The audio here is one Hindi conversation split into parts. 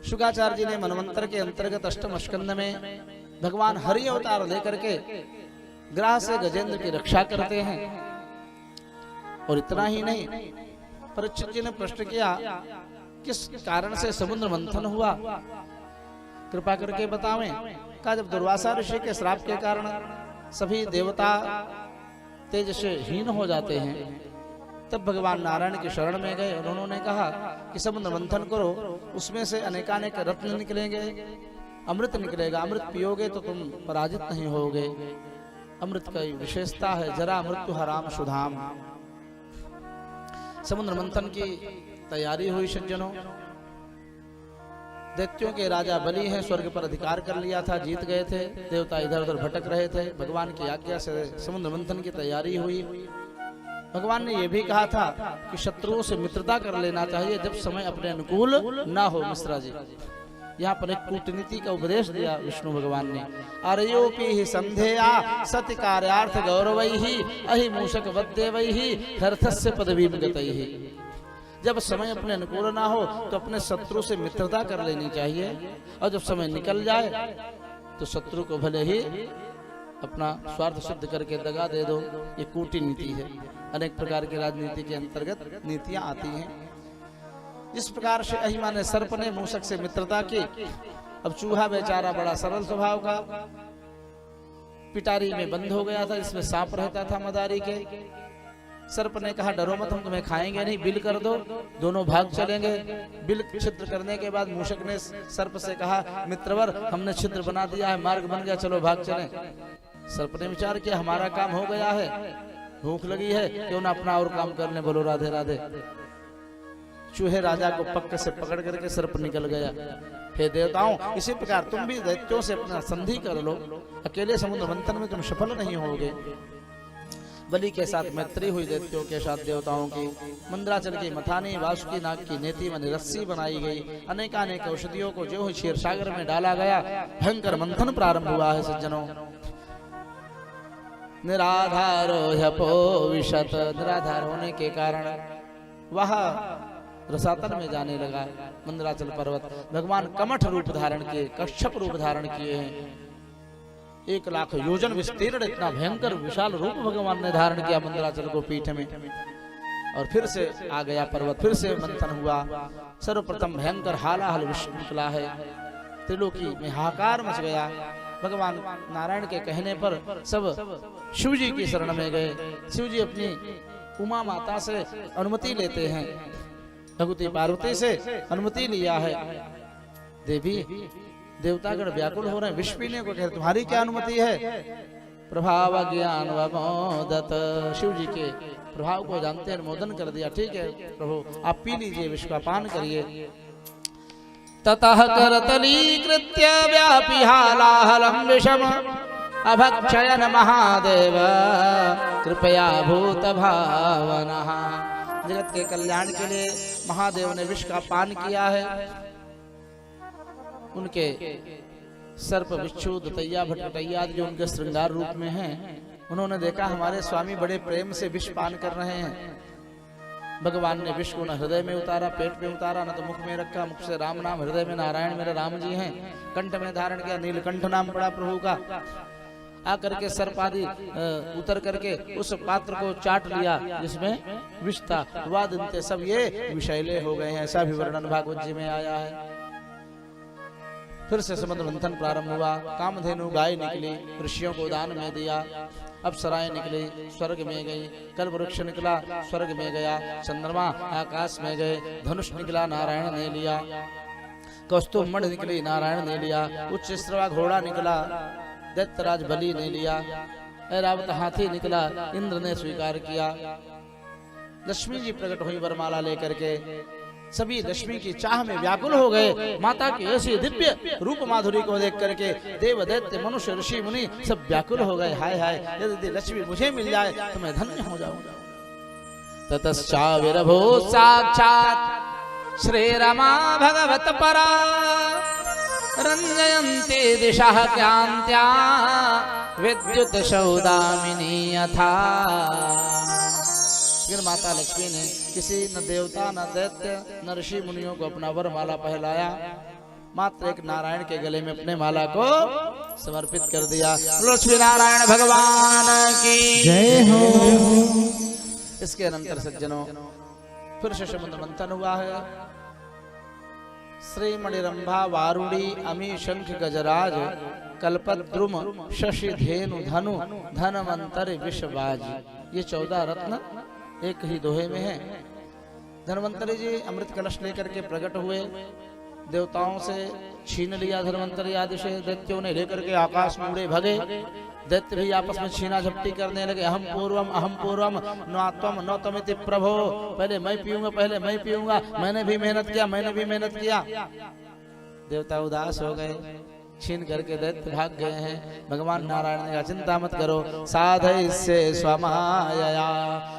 शुकाचार्य जी ने मनवंतर के अंतर्गत अष्टम स्कंद में भगवान हरि अवतार लेकर के ग्राह से गजेंद्र की रक्षा करते हैं। और इतना ही नहीं, परीक्षित जी ने प्रश्न किया किस कारण से समुद्र मंथन हुआ, कृपा करके बतावें। कहा जब दुर्वासा ऋषि के श्राप के कारण सभी देवता तेज से हीन हो जाते हैं, तब भगवान नारायण की शरण में गए और उन्होंने कहा कि समुद्र मंथन करो, उसमें से अनेकानेक रत्न निकलेंगे, अमृत निकलेगा, अमृत पियोगे तो तुम पराजित नहीं होगे। अमृत की विशेषता है जरा मृत्यु हराम सुधाम। समुद्र मंथन की तैयारी हुई सज्जनों। दैत्यों के राजा बलि हैं, स्वर्ग पर अधिकार कर लिया था, जीत गए थे, देवता इधर उधर भटक रहे थे। भगवान की आज्ञा से समुद्र मंथन की तैयारी हुई। भगवान ने यह भी कहा था कि शत्रुओं से मित्रता कर लेना चाहिए जब समय अपने अनुकूल ना हो। मिश्रा जी यहाँ पर एक कूटनीति का उपदेश दिया विष्णु भगवान ने। आर्योपि ही संधेया सत्य कार्यार्थ गौरवैहि अहि मूषक वद्देवैहि हर्थस्य पदवीं गतैहि। जब समय अपने अनुकूल ना हो तो अपने शत्रु से मित्रता कर लेनी चाहिए, और जब समय निकल जाए तो शत्रु को भले ही अपना स्वार्थ सिद्ध करके दगा दे दो। ये कूटनीति है। अनेक प्रकार की राजनीति के अंतर्गत नीतियां आती हैं। इस प्रकार से अहिमा ने सर्प ने मूषक से मित्रता की। अब चूहा बेचारा बड़ा सरल स्वभाव का, पिटारी में बंद हो गया था, इसमें सांप रहता था मदारी के। सर्प ने कहा डरो मत, हम तुम्हें खाएंगे नहीं, बिल कर दो, दोनों भाग चलेंगे। बिल छिद्र करने के बाद मूषक ने सर्प से कहा मित्रवर हमने छिद्र बना दिया है, मार्ग बन गया, चलो भाग चलें। सर्प ने विचार किया हमारा काम हो गया है, भूख लगी है, क्यों ना अपना और काम करने, बोलो राधे राधे। चूहे राजा को पक्के से पकड़ करके सर्प निकल गया। हे देवताओं, इसी प्रकार तुम भी दैत्यों से अपना संधि कर लो, अकेले समुद्र मंथन में तुम सफल नहीं होगे। बलि के साथ मैत्री हुई दैत्यों के साथ देवताओं की। मंदराचल की मथानी वासुकी नाग की नेति में रस्सी बनाई गई। अनेकानेक औषधियों को जो क्षीर सागर में डाला गया, भयंकर मंथन प्रारंभ हुआ है सज्जनों। निराधारो ह्यपोविशत, निराधार होने के कारण वह रसातल में जाने लगा। मंदराचल पर्वत भगवान कमठ रूप धारण किए, कश्यप रूप धारण किए हैं। 1 लाख योजन विस्तीर्ण इतना भयंकर विशाल रूप भगवान ने धारण किया मंदराचल को पीठ में। और फिर से आ गया पर्वत, फिर से मंथन हुआ। सर्वप्रथम भयंकर हालाहल विश्व निकला है, त्रिलोकी में हाहाकार मच गया। भगवान नारायण के कहने पर सब शिव जी की शरण में गए। शिव जी अपनी उमा माता से अनुमति लेते हैं, भगवती पार्वती से अनुमति लिया है। देवी देवतागण व्याकुल हो रहे हैं, विष पीने को कह रहे, तुम्हारी क्या अनुमति है? प्रभाव ज्ञान वमोदत, शिव जी के प्रभाव को जानते हैं, अनुमोदन कर दिया। ठीक है प्रभु, आप पी लीजिए, विष का पान करिए। ततः करतलीकृत्य व्यापी हालाहलम विषम अभक्षयन महादेव कृपया भूत भावनः। जगत के कल्याण के लिए महादेव ने विष का पान किया है। उनके सर्प बिच्छू दतैया भटकटैया जो उनके श्रृंगार रूप में हैं, उन्होंने देखा हमारे स्वामी बड़े प्रेम से विष पान कर रहे हैं। भगवान ने विष को न हृदय में उतारा, पेट में उतारा, न तो मुख में रखा। मुख से राम नाम, हृदय में नारायण मेरे राम जी हैं। कंठ में धारण किया, नीलकंठ नाम पड़ा प्रभु का। आकर के सर्प आदि उतर करके उस पात्र को चाट लिया जिसमें विष था। वादिनते सब ये विषैले हो गए हैं, ऐसा भी वर्णन भागवत जी में आया है। फिर से समुद्र मंथन प्रारंभ हुआ। कामधेनु गाय निकली, ऋषियों को दान में दिया। अप्सराएं निकली, स्वर्ग में गई। कल्पवृक्ष निकला, स्वर्ग में गया। चंद्रमा आकाश में गए। धनुष निकला, नारायण ने लिया। कौस्तुभ मणि निकली, नारायण ने लिया। उच्च श्रवा घोड़ा निकला, दैत्यराज बलि ने लिया। ऐरावत हाथी निकला, इंद्र ने स्वीकार किया। लक्ष्मी जी प्रकट हुई वरमाला लेकर के। सभी लक्ष्मी की चाह में व्याकुल हो गए। माता की ऐसी दिव्य रूप माधुरी को देख करके देव दैत्य मनुष्य ऋषि मुनि सब व्याकुल हो गए। हाय हाय, यदि लक्ष्मी मुझे मिल जाए तो मैं धन्य हो जाऊंगा। ततश्चाविर्भू साक्षात् श्री रमा भगवत परा रंजयन्ति दिशः क्रांत्या विद्युत सौदामिनी यथा। फिर माता लक्ष्मी ने किसी न देवता न दैत्य न ऋषि मुनियों को अपना वरमाला पहनाया। मात्र एक नारायण के गले में अपने माला को समर्पित कर दिया। लक्ष्मी नारायण भगवान की जय हो। इसके अनंतर सज्जनों फिर से समुद्र मंथन हुआ है। श्री मणिरंभा वारुणी अमी शंख गजराज कल्पद्रुम शशि धेनु धनु धनवंतरि विषबाज, ये 14 रत्न एक ही दोहे में है। धनवंतरि जी अमृत कलश लेकर के प्रकट हुए, देवताओं से छीन लिया धनवंतरि आदि से, दैत्यों ने लेकर के आकाश में उड़े भगे। दैत्य भी आपस में छीना झपटी करने लगे, अहम पूर्वम नत्वम नौतमिति प्रभो, पहले मैं पीऊंगा, मैंने भी मेहनत किया। देवता उदास हो गए, छीन करके दैत्य भाग गए हैं। भगवान नारायण ने कहा चिंता मत करो, साधय से स्वमाया,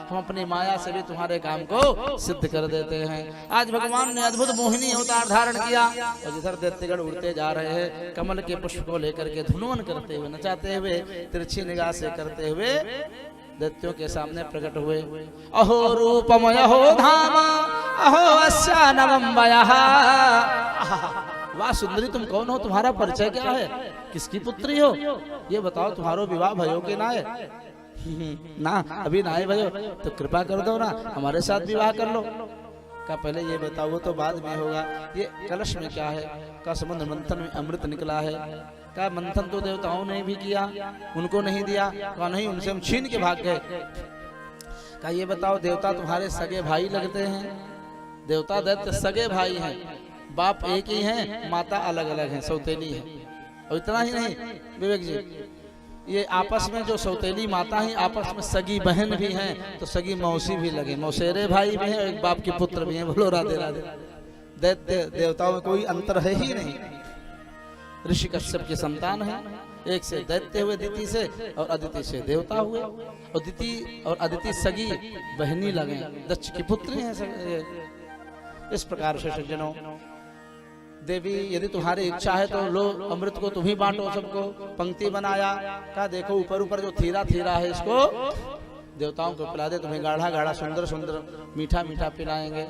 हम अपनी माया से भी तुम्हारे काम को सिद्ध कर देते हैं। आज भगवान ने अद्भुत मोहिनी अवतार धारण किया और जिधर दैत्यगण उड़ते जा रहे हैं, कमल के पुष्प को लेकर के धुनवन करते हुए, नचाते हुए, तिरछी निगाह से करते हुए दैत्यों के सामने प्रकट हुए। अहो रूपमय हो धाम अहो अस्यानवम वयः, वाह सुंदरी तुम कौन हो, तुम्हारा परिचय क्या है, किसकी पुत्री हो, ये बताओ, तुम्हारो विवाह भयो के ना है? ना अभी ना है भयो, तो कृपा कर दो ना, हमारे साथ विवाह कर लो। का पहले ये बताओ, वो तो बाद में होगा। ये कलश में क्या है? का समुद्र मंथन में अमृत निकला है। का मंथन तो देवताओं ने भी किया, उनको नहीं दिया? का नहीं, उनसे हम छीन के भाग गए। का ये बताओ, देवता तुम्हारे सगे भाई लगते हैं? देवता दैत्य सगे भाई हैं, बाप एक ही हैं, माता अलग अलग हैं, सौतेली है। और इतना ही नहीं विवेक जी, ये आपस में जो सौतेली माता है, आपस में सगी बहन भी हैं, तो सगी मौसी भी लगे, मौसेरे भाई भी हैं, और एक बाप के पुत्र भी हैं। बोलो राधे राधे। दैत्य देवताओं में कोई अंतर है ही नहीं। ऋषि कश्यप की संतान है, एक से दैत्य हुए दिति से, और अदिति से देवता हुए, और दिति और अदिति सगी बहनी लगे, दक्ष की पुत्री है। इस प्रकार से सज्जनों, देवी यदि तुम्हारी इच्छा है तो लो, अमृत को तुम ही बांटो सबको। पंक्ति बनाया, का देखो ऊपर ऊपर जो थीरा है, इसको देवताओं को पिला दे, तुम्हें गाढ़ा गाढ़ा सुंदर सुंदर मीठा मीठा पिलाएंगे।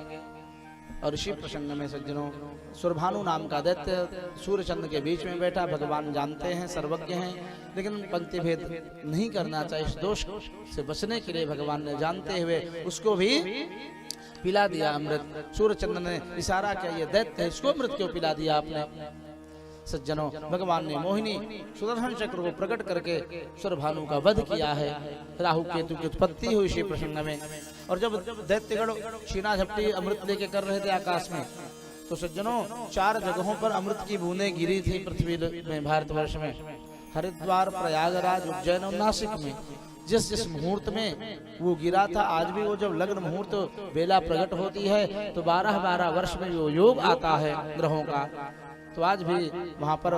और इसी प्रसंग में सज्जनों, सुरभानु नाम का दैत्य सूर्यचंद्र के बीच में बैठा। भगवान जानते हैं, सर्वज्ञ हैं, लेकिन पंक्ति भेद नहीं करना चाहिए। इस दोष से बचने के लिए भगवान ने जानते हुए उसको भी पिला दिया अमृत। सूर्यचंद्र ने इशारा किया, ये दैत्य है, इसको अमृत क्यों पिला दिया आपने? सज्जनों, भगवान ने मोहिनी सुदर्शन चक्र को प्रकट करके सुरभानु का वध किया है। राहु केतु की उत्पत्ति हुई इसी प्रसंग में। और जब दैत्यगण छीना झपटी अमृत लेके कर रहे थे आकाश में, तो सज्जनों 4 जगहों पर अमृत की बूंदें गिरी थी पृथ्वी में, भारतवर्ष में। हरिद्वार, प्रयागराज, उज्जैन और नासिक में। जिस मुहूर्त में वो गिरा था, आज भी वो जब लग्न मुहूर्त बेला प्रकट होती है, तो 12-12 वर्ष में वो योग आता है ग्रहों का। तो आज भी वहां पर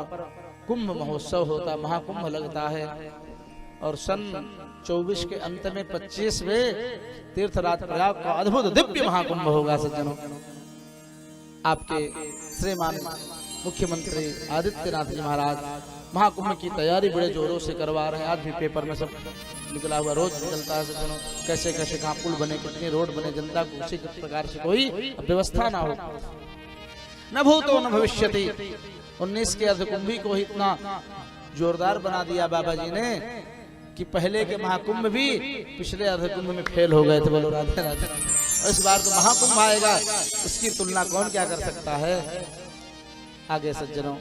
कुंभ महोत्सव होता, महाकुंभ लगता है। और सन 24 के अंत में 25वें तीर्थराज प्रयाग का अद्भुत दिव्य महाकुंभ होगा। सज्जनों, आपके श्रीमान मुख्यमंत्री आदित्यनाथ जी महाराज महाकुंभ की तैयारी बड़े जोरों से करवा रहे हैं। आज भी पेपर में सब निकला हुआ, रोज निकलता है सज्जनों, कैसे कैसे कहाँ पुल बने, कितने रोड बने, जनता को उसी प्रकार से कोई व्यवस्था ना हो। न भूतो न भविष्यति। 19 के अर्धकुंभी को ही इतना जोरदार बना दिया बाबा जी ने कि पहले के महाकुंभ भी पिछले अर्धकुंभ में फेल हो गए थे। बोलो राधे राधे। और इस बार तो महाकुंभ आएगा, उसकी तुलना कौन क्या कर सकता है। आगे सज्जनों,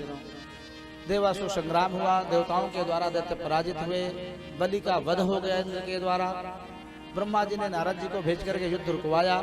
देवासुर संग्राम हुआ, देवताओं के द्वारा दैत्य पराजित हुए, बलि का वध हो गया इंद्र के द्वारा। ब्रह्मा जी ने नारद जी को भेज करके युद्ध रुकवाया।